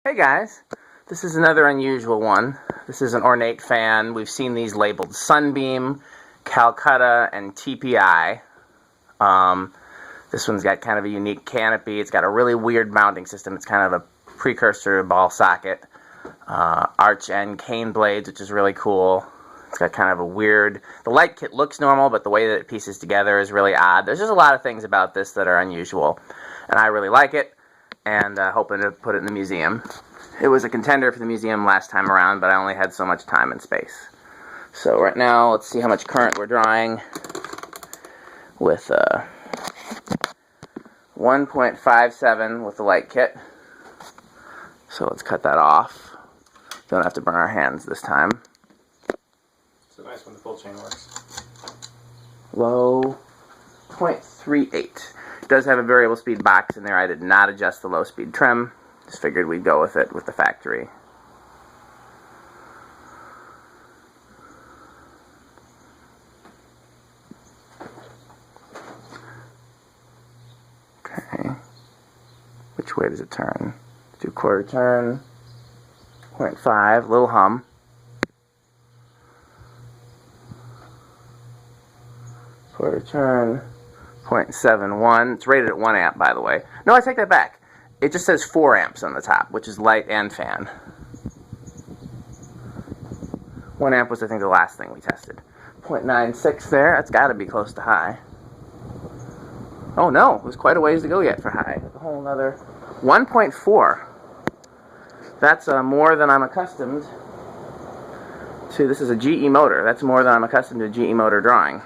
Hey guys, this is another unusual one. This is an ornate fan. We've seen these labeled Sunbeam, Calcutta, and TPI. This one's got kind of a unique canopy. It's got a really weird mounting system. It's kind of a precursor to ball socket. Arch and cane blades, which is really cool. It's got kind of a weird... The light kit looks normal, but the way that it pieces together is really odd. There's just a lot of things about this that are unusual, and I really like it, and hoping to put it in the museum. It was a contender for the museum last time around, but I only had so much time and space. So right now, let's see how much current we're drawing with 1.57 with the light kit. So let's cut that off. Don't have to burn our hands this time. It's nice when the full chain works. Low 0.38. It does have a variable speed box in there. I did not adjust the low speed trim. Just figured we'd go with it with the factory. Okay. Which way does it turn? Do quarter turn. 0.5, little hum. Quarter turn. 0.71. It's rated at 1 amp, by the way. No, I take that back. It just says 4 amps on the top, which is light and fan. 1 amp was, I think, the last thing we tested. 0.96 there. That's got to be close to high. Oh no, there's quite a ways to go yet for high. A whole another 1.4. That's more than I'm accustomed to. This is a GE motor. That's more than I'm accustomed to GE motor drawing.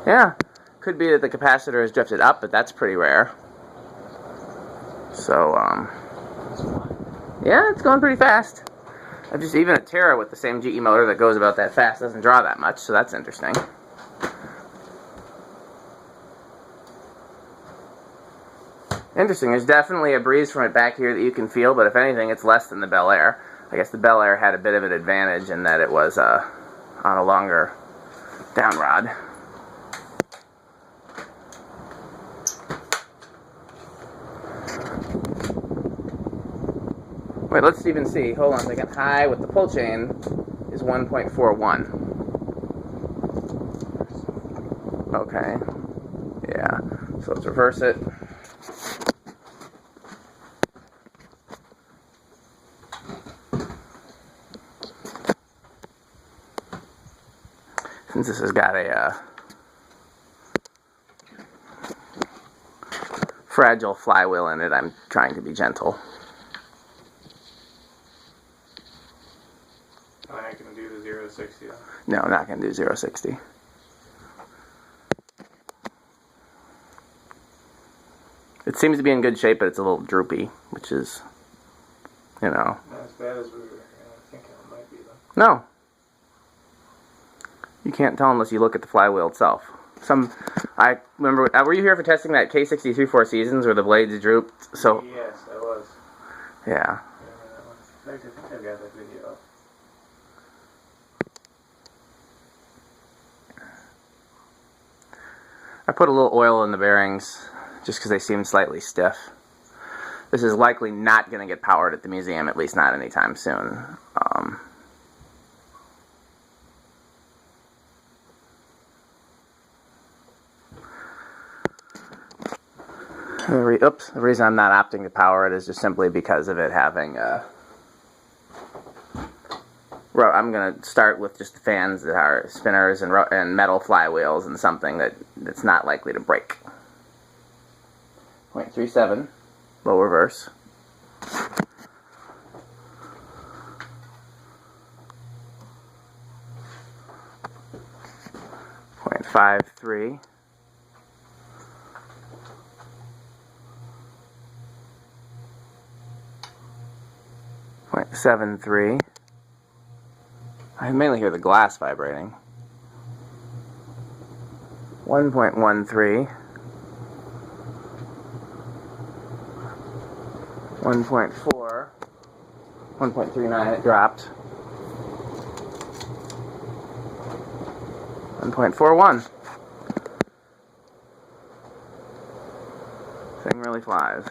Yeah, could be that the capacitor has drifted up, but that's pretty rare. So, yeah, it's going pretty fast. Even a Terra with the same GE motor that goes about that fast doesn't draw that much, so that's interesting. Interesting, there's definitely a breeze from it back here that you can feel, but if anything, it's less than the Bel Air. I guess the Bel Air had a bit of an advantage in that it was on a longer down rod. Wait, let's even see. Hold on a second. High with the pull chain is 1.41. Okay. Yeah. So let's reverse it. Since this has got a fragile flywheel in it, I'm trying to be gentle. I'm not going to do the 0 to 60 though. No, I'm not going to do 0 to 60. It seems to be in good shape, but it's a little droopy, which is, you know. Not as bad as we were thinking it might be though. No. You can't tell unless you look at the flywheel itself. I remember, were you here for testing that K63 Four Seasons where the blades drooped? So. Yes, I was. Yeah. I think I've got that video up. I put a little oil in the bearings just because they seem slightly stiff. This is likely not going to get powered at the museum, at least not anytime soon. The reason I'm not opting to power it is just simply because of it having I'm going to start with just the fans that are spinners and metal flywheels and something that's not likely to break. 0.37, low reverse. .53. 0.73. I mainly hear the glass vibrating. 1.13. 1.4. 1.39, it dropped. 1.41. Thing really flies.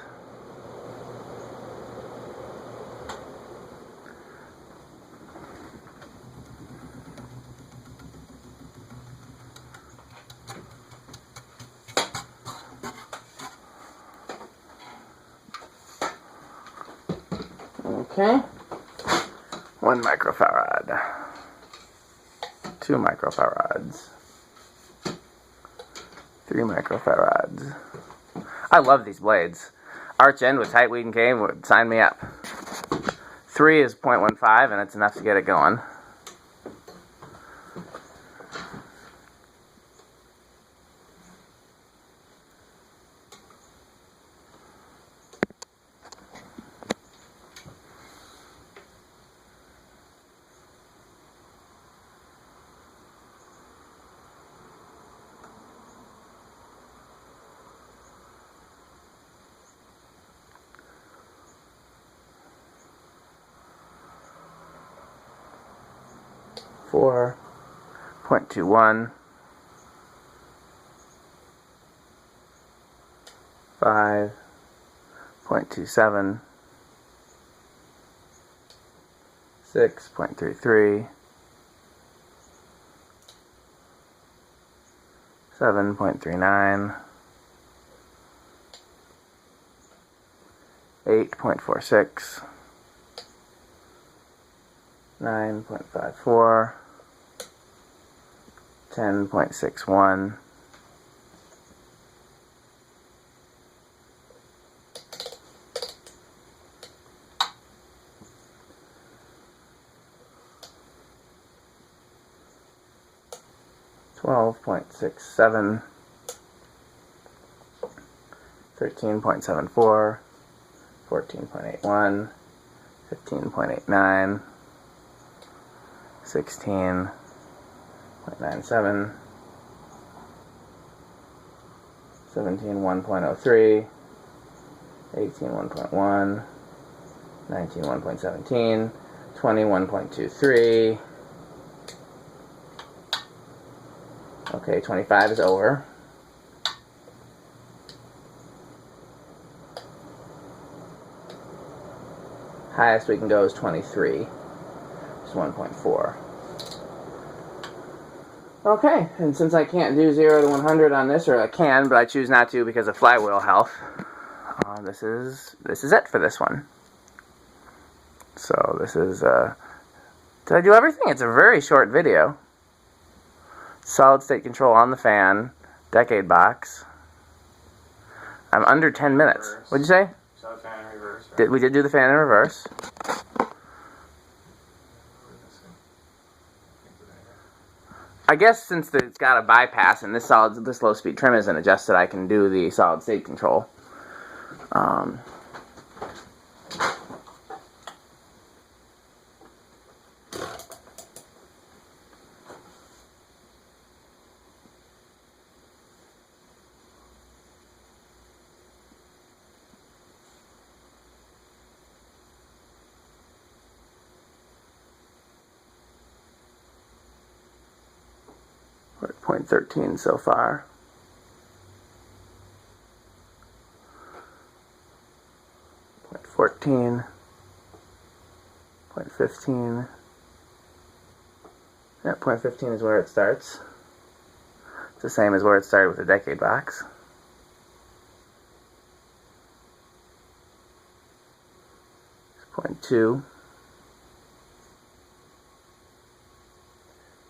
Okay. 1 microfarad. 2 microfarads. 3 microfarads. I love these blades. Arch end with tight weed and cane would sign me up. 3 is 0.15 and it's enough to get it going. Four, 0.21, 5, 0.27, 6, 0.33, 7.39, 8.46, 9.54, 10.61, 12.67, 13.74, 14.81, 15.89, 16.97, 17 1.03, 18 1.1, 19 1.17, 20 1.23. Okay, 25 is over. Highest we can go is 23. It's 1.4. Okay, and since I can't do 0 to 100 on this, or I can, but I choose not to because of flywheel health, this is it for this one. So this is, did I do everything? It's a very short video. Solid state control on the fan, decade box. I'm under 10 minutes. Reverse. What'd you say? So fan in reverse. Right? We did do the fan in reverse. I guess since it's got a bypass and this low speed trim isn't adjusted, I can do the solid state control. 0.13 so far. 0.14, 0.15. Yeah, 0.15 is where it starts. It's the same as where it started with the decade box. It's 0.2.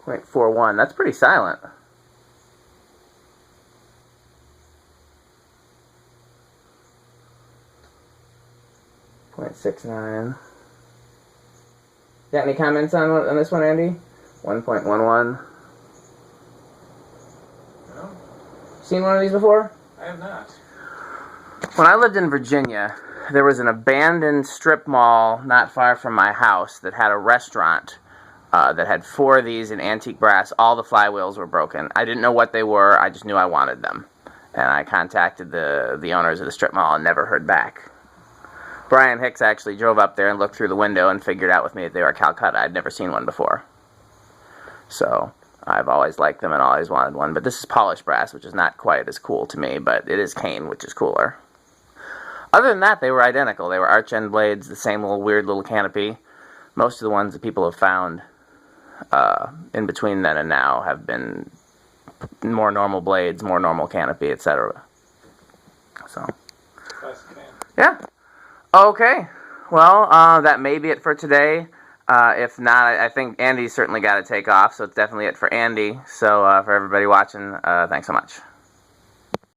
0.41. That's pretty silent. 0.69. Got any comments on this one, Andy? 1.11. No, Seen one of these before? I have not. When I lived in Virginia, there was an abandoned strip mall not far from my house that had a restaurant that had 4 of these in antique brass. All the flywheels were broken. I didn't know what they were. I just knew I wanted them. And I contacted the owners of the strip mall and never heard back. Brian Hicks actually drove up there and looked through the window and figured out with me that they were Calcutta. I'd never seen one before. So I've always liked them and always wanted one. But this is polished brass, which is not quite as cool to me, but it is cane, which is cooler. Other than that, they were identical. They were arch end blades, the same weird little canopy. Most of the ones that people have found in between then and now have been more normal blades, more normal canopy, etc. So, Classic fan. yeah. Okay. Well, that may be it for today. If not, I think Andy's certainly got to take off, so it's definitely it for Andy. So for everybody watching, thanks so much.